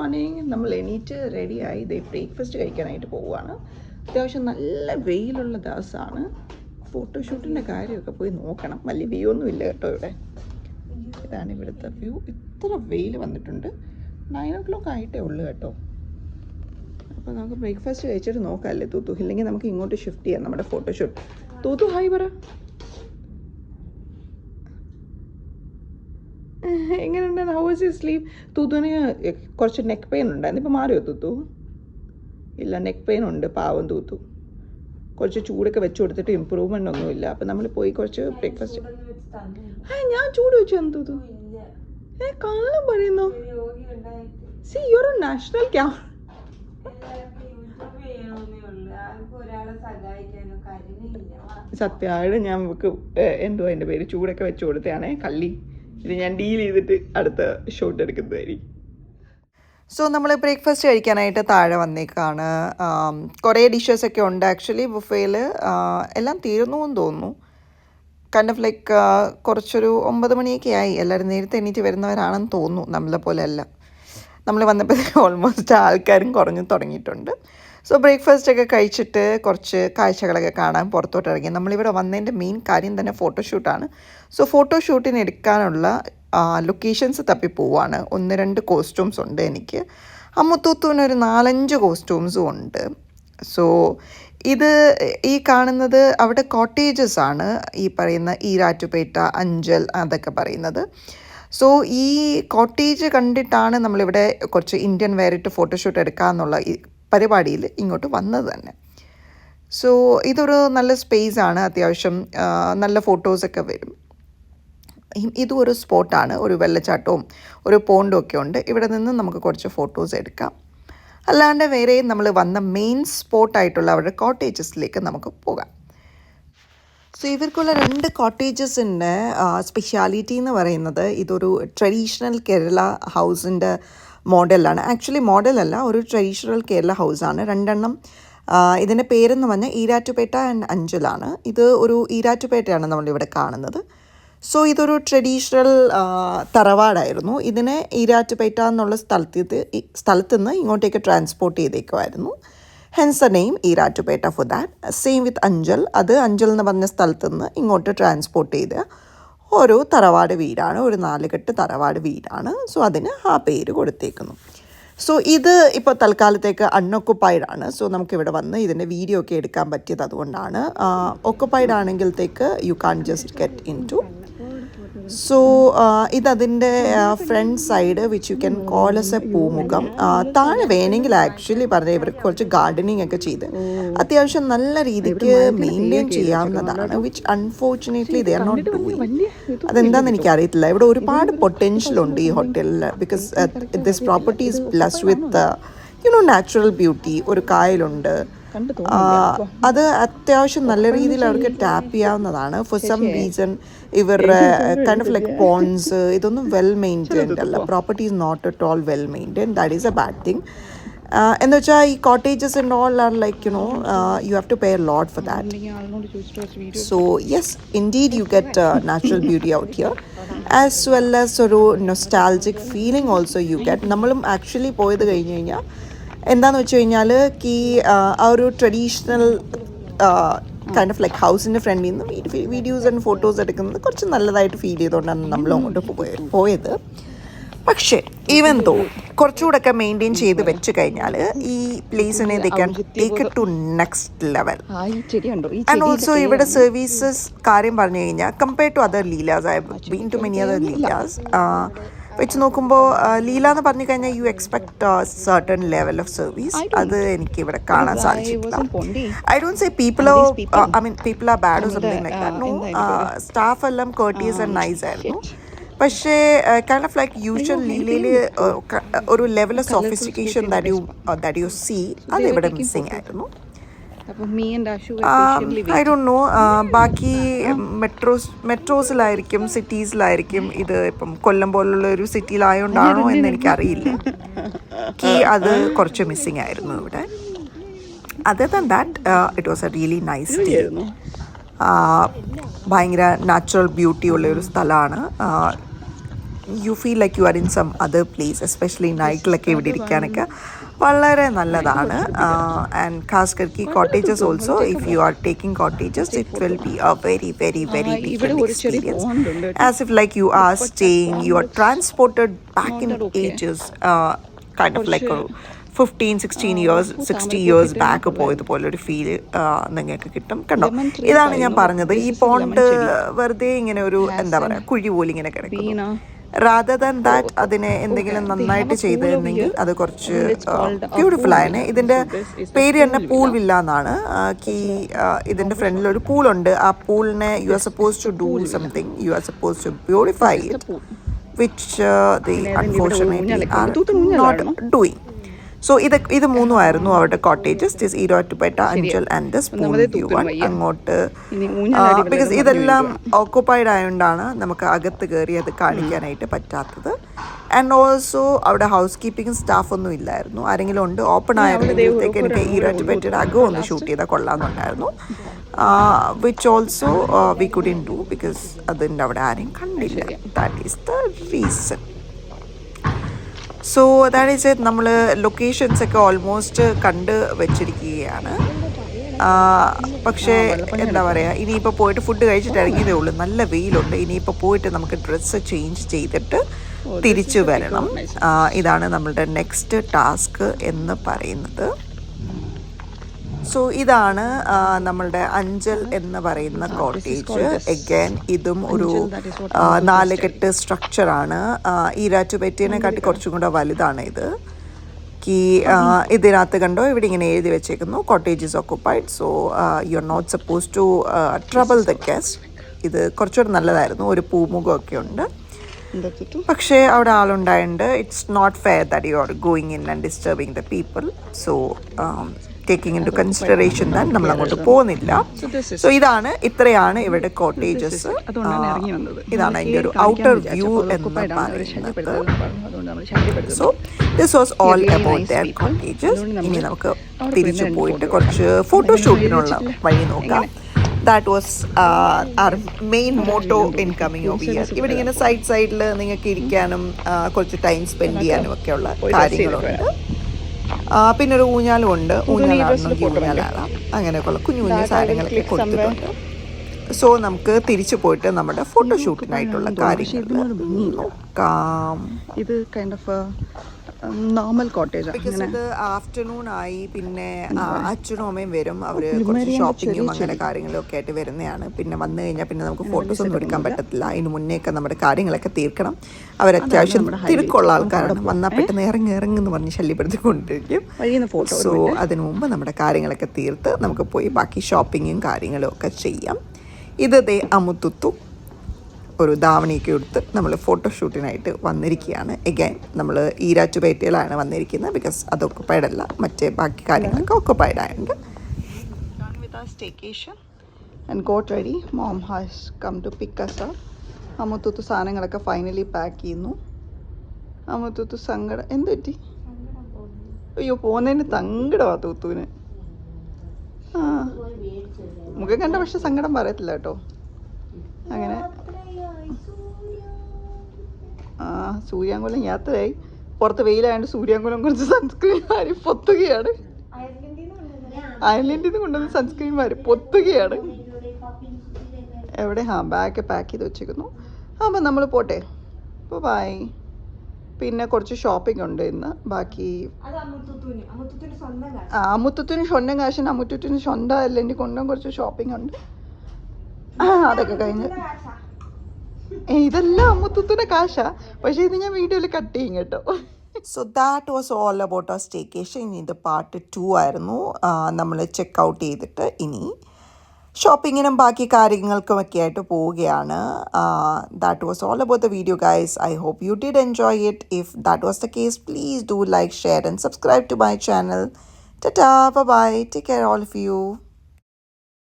Morning നമ്മൾ എണീറ്റ് റെഡിയായി ഇതേ ബ്രേക്ക്ഫാസ്റ്റ് കഴിക്കാനായിട്ട് പോവുകയാണ്. അത്യാവശ്യം നല്ല വെയിലുള്ള ദിവസമാണ്. ഫോട്ടോഷൂട്ടിൻ്റെ കാര്യമൊക്കെ പോയി നോക്കണം. വലിയ വ്യൂ ഒന്നും ഇല്ല കേട്ടോ ഇവിടെ. ഇതാണ് ഇവിടുത്തെ വ്യൂ. ഇത്ര വെയിൽ വന്നിട്ടുണ്ട്. 9 o'clock ആയിട്ടേ ഉള്ളൂ കേട്ടോ. അപ്പോൾ നമുക്ക് ബ്രേക്ക്ഫാസ്റ്റ് കഴിച്ചിട്ട് നോക്കാമല്ലേ തൂത്തു? ഇല്ലെങ്കിൽ നമുക്ക് ഇങ്ങോട്ട് ഷിഫ്റ്റ് ചെയ്യാം നമ്മുടെ ഫോട്ടോഷൂട്ട്. തൂത്തു ഹായ് പറ. എങ്ങനെയുണ്ട്? How was you sleep? തൂത്തുവിന് കുറച്ച് നെക്ക് പെയിൻ ഉണ്ടായിരുന്നു. ഇപ്പോൾ മാറിയോ തൂത്തു? ഇല്ല, നെക്ക് പെയിൻ ഉണ്ട്. പാവം തൂത്തു. കുറച്ച് ചൂടൊക്കെ വെച്ച് കൊടുത്തിട്ട് ഇമ്പ്രൂവ്മെൻ്റ് ഒന്നുമില്ല. അപ്പം നമ്മൾ പോയി കുറച്ച് ബ്രേക്ക്ഫാസ്റ്റ്. ഞാൻ ചൂട് വെച്ചു തന്നു തൂത്തു. കള്ളം പറയുന്നു. C you are A national camera. സത്യമായിട്ട് ഞാൻ നമുക്ക് എന്തോ അതിൻ്റെ പേര് ചൂടൊക്കെ വെച്ച് കൊടുത്തതാണേ കള്ളി. ഇത് ഞാൻ ഡീൽ ചെയ്തിട്ട് അടുത്ത ഷോട്ട് എടുക്കുന്നതായിരിക്കും. സോ നമ്മൾ ബ്രേക്ക്ഫാസ്റ്റ് കഴിക്കാനായിട്ട് താഴെ വന്നേക്കാണ്. കുറേ ഡിഷസൊക്കെ ഉണ്ട് ആക്ച്വലി ബുഫേയിൽ. എല്ലാം തീർന്നു എന്ന് തോന്നുന്നു. കൈൻഡ് ഓഫ് ലൈക്ക് കുറച്ചൊരു 9 മണിയൊക്കെ ആയി. എല്ലാവരും നേരത്തെ എണീറ്റ് വരുന്നവരാണെന്ന് തോന്നുന്നു. നമ്മളെ പോലെ അല്ല. നമ്മൾ വന്നപ്പോഴത്തേക്ക് ഓൾമോസ്റ്റ് ആൾക്കാരും കുറഞ്ഞു തുടങ്ങിയിട്ടുണ്ട്. സോ ബ്രേക്ക്ഫാസ്റ്റൊക്കെ കഴിച്ചിട്ട് കുറച്ച് കാഴ്ചകളൊക്കെ കാണാൻ പുറത്തോട്ട് ഇറങ്ങി. നമ്മളിവിടെ വന്നതിൻ്റെ മെയിൻ കാര്യം തന്നെ ഫോട്ടോഷൂട്ടാണ്. സോ ഫോട്ടോഷൂട്ടിന് എടുക്കാനുള്ള ലൊക്കേഷൻസ് തപ്പി പോവാണ്. 1-2 കോസ്റ്റ്യൂംസ് ഉണ്ട് എനിക്ക്. അമ്മുത്തൂത്തുവിനൊരു 4-5 കോസ്റ്റ്യൂംസും ഉണ്ട്. സോ ഇത് ഈ കാണുന്നത് അവിടെ കോട്ടേജസ് ആണ്. ഈ പറയുന്ന ഈരാറ്റുപേട്ട, അഞ്ചൽ അതൊക്കെ പറയുന്നത്. സോ ഈ കോട്ടേജ് കണ്ടിട്ടാണ് നമ്മളിവിടെ കുറച്ച് ഇന്ത്യൻ വെയറിട്ട് ഫോട്ടോഷൂട്ട് എടുക്കാമെന്നുള്ള ഈ പരിപാടിയിൽ ഇങ്ങോട്ട് വന്നത് തന്നെ. സോ ഇതൊരു നല്ല സ്പേസാണ്. അത്യാവശ്യം നല്ല ഫോട്ടോസൊക്കെ വരും. ഇതും ഒരു സ്പോട്ടാണ്. ഒരു വെള്ളച്ചാട്ടവും ഒരു പോണ്ടും ഒക്കെ ഉണ്ട്. ഇവിടെ നിന്ന് നമുക്ക് കുറച്ച് ഫോട്ടോസ് എടുക്കാം. അല്ലാണ്ട് വേറെ നമ്മൾ വന്ന മെയിൻ സ്പോട്ടായിട്ടുള്ള അവരുടെ കോട്ടേജസിലേക്ക് നമുക്ക് പോകാം. സോ ഇവർക്കുള്ള 2 കോട്ടേജസിൻ്റെ സ്പെഷ്യാലിറ്റി എന്ന് പറയുന്നത് ഇതൊരു ട്രഡീഷണൽ കേരള ഹൗസിൻ്റെ മോഡലാണ്. ആക്ച്വലി മോഡലല്ല, ഒരു ട്രഡീഷണൽ കേരള ഹൗസാണ്. 2 എണ്ണം. ഇതിൻ്റെ പേരെന്ന് പറഞ്ഞാൽ ഈരാറ്റുപേട്ട ആൻഡ് അഞ്ചലാണ്. ഇത് ഒരു ഈരാറ്റുപേട്ടയാണ് നമ്മളിവിടെ കാണുന്നത്. സോ ഇതൊരു ട്രഡീഷണൽ തറവാടായിരുന്നു. ഇതിനെ ഈരാറ്റുപേട്ട എന്നുള്ള സ്ഥലത്ത് നിന്ന് ഇങ്ങോട്ടേക്ക് ട്രാൻസ്പോർട്ട് ചെയ്തേക്കുമായിരുന്നു. Hence the name Erattupetta for that. Same with Anchal. അത് അഞ്ചൽ എന്ന് പറഞ്ഞ സ്ഥലത്ത് നിന്ന് ഇങ്ങോട്ട് ട്രാൻസ്പോർട്ട് ചെയ്ത ഒരു തറവാട് വീടാണ്. ഒരു 4 കെട്ട് തറവാട് വീടാണ്. സോ അതിന് ആ പേര് കൊടുത്തേക്കുന്നു. സോ ഇത് ഇപ്പോൾ തൽക്കാലത്തേക്ക് അൺഒക്കുപ്പൈഡ് ആണ്. സോ നമുക്കിവിടെ വന്ന് ഇതിൻ്റെ വീഡിയോ ഒക്കെ എടുക്കാൻ പറ്റിയത് അതുകൊണ്ടാണ്. ഒക്കുപ്പൈഡ് ആണെങ്കിലത്തേക്ക് you can just get in to. So ഇതതിൻ്റെ front side which you can call as a പൂമുഖം. താഴെ വേണമെങ്കിൽ ആക്ച്വലി പറഞ്ഞാൽ ഇവർക്ക് കുറച്ച് ഗാർഡനിങ് ഒക്കെ ചെയ്ത് അത്യാവശ്യം നല്ല രീതിക്ക് മെയിൻറ്റെയിൻ ചെയ്യാവുന്നതാണ്. Which unfortunately they are not doing. അതെന്താണെന്ന് എനിക്കറിയത്തില്ല. ഇവിടെ ഒരുപാട് പൊട്ടൻഷ്യൽ ഉണ്ട് ഈ ഹോട്ടലിൽ. Because this property is blessed with natural beauty. ഒരു കായലുണ്ട്. അത് അത്യാവശ്യം നല്ല രീതിയിൽ അവർക്ക് ടാപ്പ് ചെയ്യാവുന്നതാണ്. ഫോർ സം റീസൺ ഇവരുടെ കൈൻഡ് ഓഫ് ലൈക്ക് പോൺസ് ഇതൊന്നും വെൽ മെയിൻറ്റൈൻഡ് അല്ല. Property is not at all well maintained. That is a bad thing. എന്ന് വെച്ചാൽ ഈ cottages and all are like you have to pay a lot for that. So yes, indeed you get natural beauty out here as well as ഒരു nostalgic feeling also you get. നമ്മളും actually പോയത് കഴിഞ്ഞ് കഴിഞ്ഞാൽ എന്താണെന്ന് വെച്ച് കഴിഞ്ഞാൽ ആ ഒരു ട്രഡീഷണൽ കൈൻഡ് ഓഫ് ലൈക്ക് ഹൗസിൻ്റെ ഫ്രണ്ടിൽ നിന്ന് വീഡിയോസ് ആൻഡ് ഫോട്ടോസ് എടുക്കുന്നത് കുറച്ച് നല്ലതായിട്ട് ഫീൽ ചെയ്തുകൊണ്ടാണ് നമ്മൾ അങ്ങോട്ട് പോയത്. പക്ഷേ ഈവൻ ദോ കുറച്ചുകൂടെയൊക്കെ മെയിൻറ്റെയിൻ ചെയ്ത് വെച്ച് കഴിഞ്ഞാൽ ഈ പ്ലേസിനെ they can take it to next level. And also ഇവിടെ സർവീസസ് കാര്യം പറഞ്ഞു കഴിഞ്ഞാൽ compared to other Leelas, I have been to many other Leelas വെച്ച് നോക്കുമ്പോൾ ലീല എന്ന് പറഞ്ഞു കഴിഞ്ഞാൽ you expect certain level of service. അത് എനിക്ക് ഇവിടെ കാണാൻ സാധിച്ചിട്ടില്ല. I don't say people are bad or something like that. No, staff എല്ലാം കോർട്ടിയസ് ആൻഡ് നൈസ് ആയിരുന്നു. പക്ഷേ കൈൻഡ് ഓഫ് ലൈക്ക് യൂഷ്വൽ ലീലയിൽ ഒരു level of sophistication that you see അത് ഇവിടെ മിസ്സിങ് ആയിരുന്നു. ഐ ഡോണ്ട് നോ, ബാക്കി മെട്രോസിലായിരിക്കും സിറ്റീസിലായിരിക്കും. ഇത് ഇപ്പം കൊല്ലം പോലുള്ള ഒരു സിറ്റിയിലായോണ്ടാണോ എന്ന് എനിക്കറിയില്ല. അത് കുറച്ച് മിസ്സിങ് ആയിരുന്നു ഇവിടെ. Other than that it was a really nice day. ഭയങ്കര നാച്ചുറൽ ബ്യൂട്ടി ഉള്ള ഒരു സ്ഥലമാണ്. You feel like you are in some other place, especially നൈറ്റിലൊക്കെ ഇവിടെ ഇരിക്കാനൊക്കെ വളരെ നല്ലതാണ്. ആൻഡ് ഖാസ് കർക്കി cottages also, if you are taking cottages it will be a very very very different experience. As if like you are staying, you are transported back in ages, kind of like ഒരു 15-16 years 60 years back പോയതുപോലെ ഒരു feel നിങ്ങൾക്ക് കിട്ടും. കണ്ടോ, ഇതാണ് ഞാൻ പറഞ്ഞത്, ഈ പോണ്ട് വെറുതെ ഇങ്ങനെ ഒരു എന്താ പറയുക കുഴി പോലെ ഇങ്ങനെ കിടക്കുന്നു. റാദർ ദാൻ ദാറ്റ് അതിനെ എന്തെങ്കിലും നന്നായിട്ട് ചെയ്തിരുന്നെങ്കിൽ അത് കുറച്ച് ബ്യൂട്ടിഫുൾ ആയനെ. ഇതിൻ്റെ പേര് തന്നെ പൂൾ വില്ല എന്നാണ്. ഇതിൻ്റെ ഫ്രണ്ടിൽ ഒരു പൂളുണ്ട്. ആ പൂളിനെ you are suppose to do something, you are suppose to beautify it, which they unfortunately are not doing. So ഇത് മൂന്നുമായിരുന്നു അവരുടെ cottages. This Erattupetta, Anchal and this pool view one. അങ്ങോട്ട് ബിക്കോസ് ഇതെല്ലാം ഓക്കുപ്പൈഡ് ആയതുകൊണ്ടാണ് നമുക്ക് അകത്ത് കയറി അത് കാണിക്കാനായിട്ട് പറ്റാത്തത്. ആൻഡ് ഓൾസോ അവിടെ ഹൗസ് കീപ്പിംഗ് സ്റ്റാഫ് ഒന്നും ഇല്ലായിരുന്നു. ആരെങ്കിലും ഉണ്ട് ഓപ്പൺ ആയിരുന്നെങ്കിലത്തേക്ക് എനിക്ക് ഈരാറ്റുപേട്ടയുടെ അകം ഒന്ന് ഷൂട്ട് ചെയ്താൽ കൊള്ളാമെന്നുണ്ടായിരുന്നു. Which also we couldn't do because അതിൻ്റെ അവിടെ ആരെയും കണ്ടില്ല. That is the reason. So that is it. നമ്മൾ ലൊക്കേഷൻസ് ഒക്കെ ഓൾമോസ്റ്റ് കണ്ട് വെച്ചിരിക്കുകയാണ്. പക്ഷേ എന്താ പറയുക, ഇനിയിപ്പോൾ പോയിട്ട് ഫുഡ് കഴിച്ചിട്ട് ഇറങ്ങിയതേ ഉള്ളൂ. നല്ല വെയിലുണ്ട്. ഇനിയിപ്പോൾ പോയിട്ട് നമുക്ക് ഡ്രസ്സ് ചേഞ്ച് ചെയ്തിട്ട് തിരിച്ചു വരണം. ഇതാണ് നമ്മളുടെ നെക്സ്റ്റ് ടാസ്ക് എന്ന് പറയുന്നത്. സോ ഇതാണ് നമ്മളുടെ അഞ്ചൽ എന്ന് പറയുന്ന കോട്ടേജ്. എഗൈൻ ഇതും ഒരു 4 കെട്ട് സ്ട്രക്ചറാണ്. ഈരാറ്റുപേട്ടേനെക്കാട്ടി കുറച്ചും കൂടെ വലുതാണ് ഇത്. ഇതിനകത്ത് കണ്ടോ, ഇവിടെ ഇങ്ങനെ എഴുതി വെച്ചേക്കുന്നു cottage is occupied, so you are not suppose to trouble the guest. ഇത് കുറച്ചുകൂടെ നല്ലതായിരുന്നു. ഒരു പൂമുഖമൊക്കെ ഉണ്ട്, പക്ഷേ അവിടെ ആളുണ്ടായിട്ടുണ്ട്. It's not fair that you are going in and disturbing the people. So taking in to consideration then നമ്മൾ അങ്ങോട്ട് പോകുന്നില്ല. സോ ഇത്രയാണ് ഇവരുടെ കോട്ടേജസ്. ഇതാണ് അതിൻ്റെ ഒരു ഔട്ടർ വ്യൂ എന്ന് പറയുന്നത്. So this was all about their cottages. ഇനി നമുക്ക് തിരിച്ചു പോയിട്ട് കുറച്ച് ഫോട്ടോഷൂട്ടിനുള്ള വഴി നോക്കാം. That was our main motto in coming over here. ഇവിടെ ഇങ്ങനെ സൈഡിൽ നിങ്ങൾക്ക് ഇരിക്കാനും കുറച്ച് ടൈം സ്പെൻഡ് ചെയ്യാനും ഒക്കെയുള്ള കാര്യങ്ങളുണ്ട്. പിന്നെ ഒരു ഊഞ്ഞാലും ഉണ്ട്. ഊഞ്ഞാലാടണമെങ്കിൽ ഊഞ്ഞാലാടാം. അങ്ങനെയൊക്കെയുള്ള കുഞ്ഞു കുഞ്ഞു സാധനങ്ങളൊക്കെ കൊടുത്തിട്ടുണ്ട്. സോ നമുക്ക് തിരിച്ചു പോയിട്ട് നമ്മുടെ ഫോട്ടോഷൂട്ടിനായിട്ടുള്ള കാര്യങ്ങൾ നോക്കാം. ഇത് kind of normal cottage. Because ഇത് ആഫ്റ്റർനൂൺ ആയി. പിന്നെ അച്ഛനും അമ്മയും വരും. അവർ കുറച്ച് ഷോപ്പിങ്ങും അങ്ങനെ കാര്യങ്ങളും ഒക്കെ ആയിട്ട് വരുന്നതാണ്. പിന്നെ വന്നു കഴിഞ്ഞാൽ പിന്നെ നമുക്ക് ഫോട്ടോസ് ഒന്നും എടുക്കാൻ പറ്റത്തില്ല. അതിന് മുന്നേയൊക്കെ നമ്മുടെ കാര്യങ്ങളൊക്കെ തീർക്കണം. അവർ അത്യാവശ്യം തിരക്കുള്ള ആൾക്കാരാണ്. വന്നാൽ പെട്ടെന്ന് ഇറങ്ങുമെന്ന് പറഞ്ഞ് ശല്യപ്പെടുത്തിക്കൊണ്ടിരിക്കും. സോ അതിനു മുമ്പ് നമ്മുടെ കാര്യങ്ങളൊക്കെ തീർത്ത് നമുക്ക് പോയി ബാക്കി ഷോപ്പിങ്ങും കാര്യങ്ങളും ഒക്കെ ചെയ്യാം. ഇത് ദേ അമുത്തുത്തു ഒരു ധാവണിയൊക്കെ എടുത്ത് നമ്മൾ ഫോട്ടോഷൂട്ടിനായിട്ട് വന്നിരിക്കുകയാണ്. എഗൈൻ നമ്മൾ ഈരാറ്റുപേട്ടയിലാണ് വന്നിരിക്കുന്നത്. ബിക്കോസ് അത് ഓക്കുപ്പൈഡ് അല്ല, മറ്റേ ബാക്കി കാര്യങ്ങളൊക്കെ ഓക്കുപ്പൈഡ് ആയതുകൊണ്ട്. Staycation and got ready. Mom has come to pick us up. അമുത്തുത്തു സാധനങ്ങളൊക്കെ ഫൈനലി പാക്ക് ചെയ്യുന്നു. അമുത്തുത്തു സങ്കടം എന്ത് പറ്റി? അയ്യോ, പോകുന്നതിന് സങ്കടമാ തൂത്തുവിന്. മുഖം കണ്ട പക്ഷെ സങ്കടം പറയത്തില്ല കേട്ടോ. അങ്ങനെ സൂര്യാങ്കുലം യാത്രയായി. പുറത്ത് വെയിലായതുകൊണ്ട് സൂര്യാങ്കുലം കുറച്ച് സൺസ്ക്രീൻ മാറി പൊത്തുകയാണ്. അയർലൻഡിൽ നിന്ന് കൊണ്ടുവന്ന സൺസ്ക്രീൻ മാറി പൊത്തുകയാണ്. എവിടെ? ബാഗ് പാക്ക് ചെയ്ത് വെച്ചേക്കുന്നു. അപ്പം നമ്മൾ പോട്ടെ. അപ്പോൾ ബൈ. പിന്നെ കുറച്ച് ഷോപ്പിംഗ് ഉണ്ട് ഇന്ന്. ബാക്കി അമുത്തുത്തിന് സ്വന്തം കാശിന് അമുത്തുത്തിന് സ്വന്തമല്ല എൻ്റെ കൊണ്ടും കുറച്ച് ഷോപ്പിംഗ് ഉണ്ട്. അതൊക്കെ കഴിഞ്ഞ് ഇതെല്ലാം അമുത്തുത്തിന് കാശാ. പക്ഷേ ഇത് ഞാൻ വീഡിയോയിൽ കട്ട് ചെയ്യും കേട്ടോ. So that was all about our staycation. ഇത് പാർട്ട് 2 ആയിരുന്നു. നമ്മൾ ചെക്ക് ഔട്ട് ചെയ്തിട്ട് ഇനി ഷോപ്പിങ്ങിനും ബാക്കി കാര്യങ്ങൾക്കുമൊക്കെ ആയിട്ട് പോവുകയാണ്. That was all about the video guys. I hope you did enjoy it. If that was the case, please do like, share and subscribe to my channel. Ta-ta, bye-bye. Take care all of you.